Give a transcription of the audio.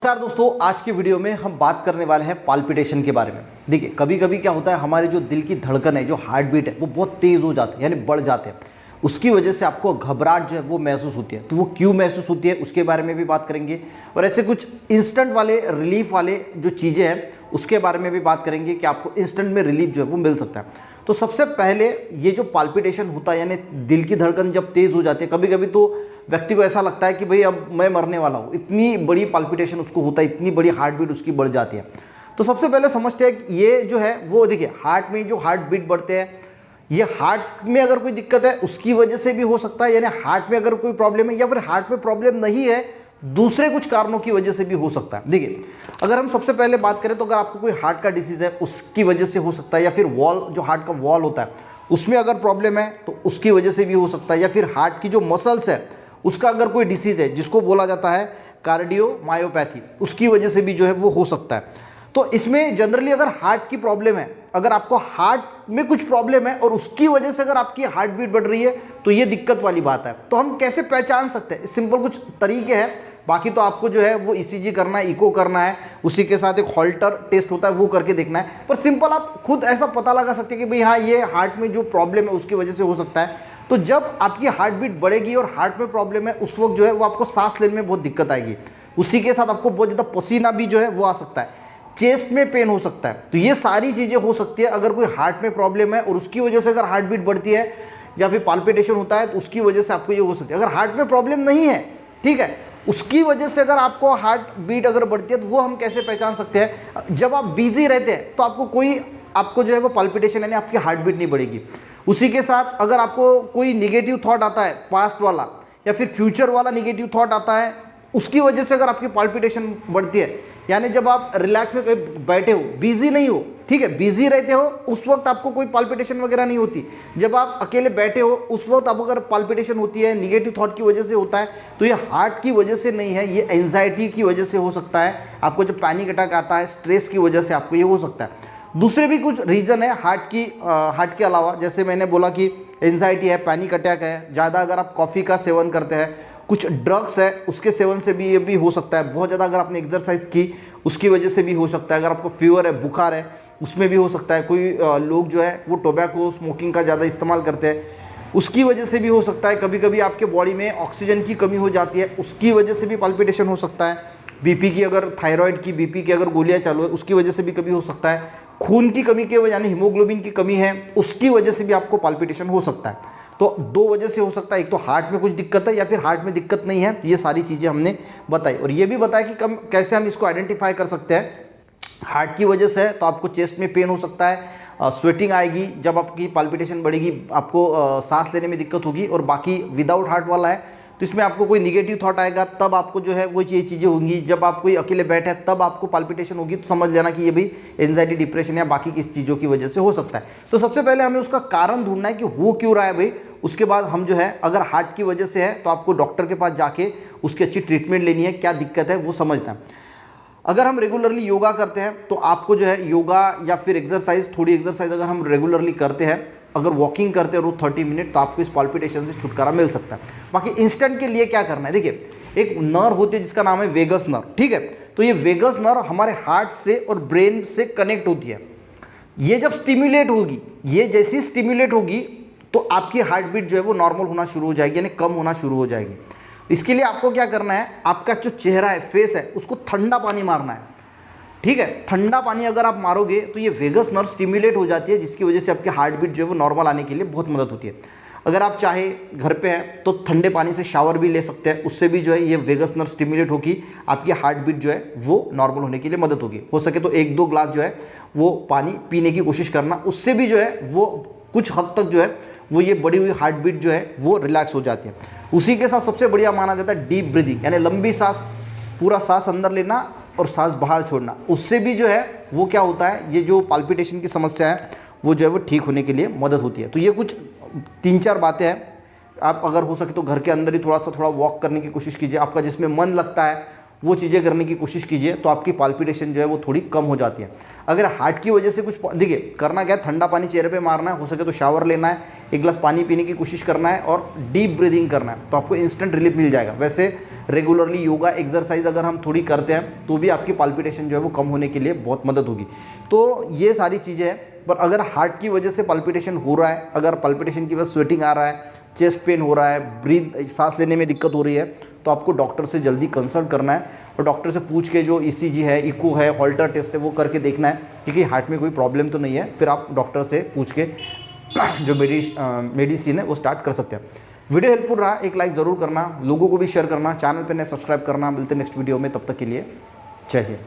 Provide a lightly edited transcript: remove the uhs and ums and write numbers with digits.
नमस्कार दोस्तों, आज की वीडियो में हम बात करने वाले हैं पाल्पिटेशन के बारे में। देखिए, कभी कभी क्या होता है, हमारे जो दिल की धड़कन है, जो हार्ट बीट है, वो बहुत तेज़ हो जाती है, यानी बढ़ जाते हैं। उसकी वजह से आपको घबराहट जो है वो महसूस होती है। तो वो क्यों महसूस होती है उसके बारे में भी बात करेंगे, और ऐसे कुछ इंस्टेंट वाले रिलीफ वाले जो चीज़ें हैं उसके बारे में भी बात करेंगे कि आपको इंस्टेंट में रिलीफ जो है वो मिल सकता है। तो सबसे पहले ये जो पाल्पिटेशन होता है, यानी दिल की धड़कन जब तेज़ हो जाती है, कभी कभी तो व्यक्ति को ऐसा लगता है कि भाई अब मैं मरने वाला हूँ, इतनी बड़ी पाल्पिटेशन उसको होता है, इतनी बड़ी हार्ट बीट उसकी बढ़ जाती है। तो सबसे पहले समझते हैं कि ये जो है वो, देखिए, हार्ट में जो हार्ट बीट बढ़ते हैं, ये हार्ट में अगर कोई दिक्कत है उसकी वजह से भी हो सकता है, यानी हार्ट में अगर कोई प्रॉब्लम है, या फिर हार्ट में प्रॉब्लम नहीं है, दूसरे कुछ कारणों की वजह से भी हो सकता है। देखिए, अगर हम सबसे पहले बात करें तो अगर आपको कोई हार्ट का डिसीज है उसकी वजह से हो सकता है, या फिर वॉल, जो हार्ट का वॉल होता है उसमें अगर प्रॉब्लम है तो उसकी वजह से भी हो सकता है, या फिर हार्ट की जो मसल्स है उसका अगर कोई डिसीज है जिसको बोला जाता है कार्डियोमायोपैथी, उसकी वजह से भी जो है वो हो सकता है। तो इसमें जनरली अगर हार्ट की प्रॉब्लम है, अगर आपको हार्ट में कुछ प्रॉब्लम है और उसकी वजह से अगर आपकी हार्ट बीट बढ़ रही है तो ये दिक्कत वाली बात है। तो हम कैसे पहचान सकते हैं? सिंपल कुछ तरीके हैं, बाकी तो आपको जो है वो ईसीजी करना है, इको करना है, उसी के साथ एक हॉल्टर टेस्ट होता है वो करके देखना है। पर सिंपल आप खुद ऐसा पता लगा सकते हैं कि भाई हाँ, ये हार्ट में जो प्रॉब्लम है उसकी वजह से हो सकता है। तो जब आपकी हार्ट बीट बढ़ेगी और हार्ट में प्रॉब्लम है, उस वक्त जो है वो आपको सांस लेने में बहुत दिक्कत आएगी, उसी के साथ आपको बहुत ज़्यादा पसीना भी जो है वो आ सकता है, चेस्ट में पेन हो सकता है। तो ये सारी चीज़ें हो सकती है अगर कोई हार्ट में प्रॉब्लम है और उसकी वजह से अगर हार्ट बीट बढ़ती है या फिर पाल्पिटेशन होता है तो उसकी वजह से आपको ये हो सकती है। अगर हार्ट में प्रॉब्लम नहीं है, ठीक है, उसकी वजह से अगर आपको हार्ट बीट अगर बढ़ती है तो वो हम कैसे पहचान सकते हैं? जब आप बिजी रहते हैं तो आपको जो है वो पाल्पिटेशन यानी आपकी हार्ट बीट नहीं बढ़ेगी। उसी के साथ अगर आपको कोई निगेटिव थॉट आता है, पास्ट वाला या फिर फ्यूचर वाला निगेटिव थॉट आता है, उसकी वजह से अगर आपकी पाल्पिटेशन बढ़ती है, यानी जब आप रिलैक्स में कहीं बैठे हो, बिजी नहीं हो, ठीक है, बिजी रहते हो, उस वक्त आपको कोई पाल्पिटेशन वगैरह नहीं होती। जब आप अकेले बैठे हो उस वक्त आपको अगर पाल्पिटेशन होती है, निगेटिव थॉट की वजह से होता है, तो ये हार्ट की वजह से नहीं है, ये एंजाइटी की वजह से हो सकता है। आपको जब पैनिक अटैक आता है, स्ट्रेस की वजह से आपको ये हो सकता है। दूसरे भी कुछ रीज़न है हार्ट के अलावा, जैसे मैंने बोला कि एंजाइटी है, पैनिक अटैक है, ज़्यादा अगर आप कॉफ़ी का सेवन करते हैं, कुछ ड्रग्स है उसके सेवन से भी ये भी हो सकता है, बहुत ज़्यादा अगर आपने एक्सरसाइज की उसकी वजह से भी हो सकता है, अगर आपको फीवर है, बुखार है, उसमें भी हो सकता है। कोई लोग जो है वो टोबैको, स्मोकिंग का ज़्यादा इस्तेमाल करते हैं, उसकी वजह से भी हो सकता है। कभी कभी आपके बॉडी में ऑक्सीजन की कमी हो जाती है, उसकी वजह से भी पाल्पिटेशन हो सकता है। बीपी की, अगर थायराइड की, बीपी की अगर गोलियाँ चालू है, उसकी वजह से भी कभी हो सकता है। खून की कमी के वजह, यानी हीमोग्लोबिन की कमी है, उसकी वजह से भी आपको पाल्पिटेशन हो सकता है। तो दो वजह से हो सकता है, एक तो हार्ट में कुछ दिक्कत है या फिर हार्ट में दिक्कत नहीं है। ये सारी चीज़ें हमने बताई, और ये भी बताया कि कैसे हम इसको आइडेंटिफाई कर सकते हैं। हार्ट की वजह से है तो आपको चेस्ट में पेन हो सकता है, स्वेटिंग आएगी, जब आपकी पाल्पिटेशन बढ़ेगी आपको सांस लेने में दिक्कत होगी। और बाकी विदाउट हार्ट वाला है तो इसमें आपको कोई निगेटिव थॉट आएगा, तब आपको जो है वो ये चीज़ें होंगी। जब आप कोई अकेले बैठे हैं तब आपको पाल्पिटेशन होगी, तो समझ लेना कि ये भी एंजाइटी, डिप्रेशन या बाकी किस चीज़ों की वजह से हो सकता है। तो सबसे पहले हमें उसका कारण ढूंढना है कि हो क्यों रहा है भाई। उसके बाद हम जो है, अगर हार्ट की वजह से है तो आपको डॉक्टर के पास जाके उसकी अच्छी ट्रीटमेंट लेनी है, क्या दिक्कत है वो समझना है। अगर हम रेगुलरली योगा करते हैं तो आपको जो है योगा या फिर एक्सरसाइज, थोड़ी एक्सरसाइज अगर हम रेगुलरली करते हैं, अगर वॉकिंग करते हैं रोज 30 मिनट, तो आपको इस पाल्पिटेशन से छुटकारा मिल सकता है। बाकी इंस्टेंट के लिए क्या करना है? देखिए, एक नर्व होती है जिसका नाम है वेगस नर्व, ठीक है। तो ये वेगस नर्व हमारे हार्ट से और ब्रेन से कनेक्ट होती है। ये जब स्टिम्युलेट होगी, ये जैसी स्टिम्युलेट होगी तो आपकी हार्ट बीट जो है वो नॉर्मल होना शुरू हो जाएगी, यानी कम होना शुरू हो जाएगी। इसके लिए आपको क्या करना है, आपका जो चेहरा है, फेस है, उसको ठंडा पानी मारना है, ठीक है। ठंडा पानी अगर आप मारोगे तो ये वेगस नर्व स्टिम्युलेट हो जाती है, जिसकी वजह से आपकी हार्ट बीट जो है वो नॉर्मल आने के लिए बहुत मदद होती है। अगर आप चाहे घर पे हैं तो ठंडे पानी से शावर भी ले सकते हैं, उससे भी जो है ये वेगस नर्व स्टिम्युलेट होगी, आपकी हार्ट बीट जो है वो नॉर्मल होने के लिए मदद होगी। हो सके तो 1-2 ग्लास जो है वो पानी पीने की कोशिश करना, उससे भी जो है वो कुछ हद तक जो है वो ये बढ़ी हुई हार्ट बीट जो है वो रिलैक्स हो जाती है। उसी के साथ सबसे बढ़िया माना जाता है डीप ब्रीदिंग, यानी लंबी सांस, पूरा सांस अंदर लेना और सांस बाहर छोड़ना। उससे भी जो है वो क्या होता है, ये जो पाल्पिटेशन की समस्या है वो जो है वो ठीक होने के लिए मदद होती है। तो ये कुछ 3-4 बातें हैं। आप अगर हो सके तो घर के अंदर ही थोड़ा वॉक करने की कोशिश कीजिए, आपका जिसमें मन लगता है वो चीज़ें करने की कोशिश कीजिए, तो आपकी पाल्पिटेशन जो है वो थोड़ी कम हो जाती है। अगर हार्ट की वजह से कुछ, देखिए करना क्या है, ठंडा पानी चेहरे पे मारना है, हो सके तो शावर लेना है, 1 गिलास पानी पीने की कोशिश करना है और डीप ब्रीदिंग करना है, तो आपको इंस्टेंट रिलीफ मिल जाएगा। वैसे रेगुलरली योगा एक्सरसाइज अगर हम थोड़ी करते हैं तो भी आपकी पाल्पिटेशन जो है वो कम होने के लिए बहुत मदद होगी। तो ये सारी चीज़ें हैं। पर अगर हार्ट की वजह से पाल्पिटेशन हो रहा है, अगर पाल्पिटेशन की वजह से स्वेटिंग आ रहा है, चेस्ट पेन हो रहा है, सांस लेने में दिक्कत हो रही है, तो आपको डॉक्टर से जल्दी कंसल्ट करना है और डॉक्टर से पूछ के जो ईसीजी है, इको है, हॉल्टर टेस्ट है वो करके देखना है कि हार्ट में कोई प्रॉब्लम तो नहीं है। फिर आप डॉक्टर से पूछ के जो मेडिसिन है वो स्टार्ट कर सकते हैं। वीडियो हेल्पफुल रहा, एक लाइक ज़रूर करना, लोगों को भी शेयर करना, चैनल पे नए सब्सक्राइब करना। मिलते हैं नेक्स्ट वीडियो में, तब तक के लिए जय हिंद।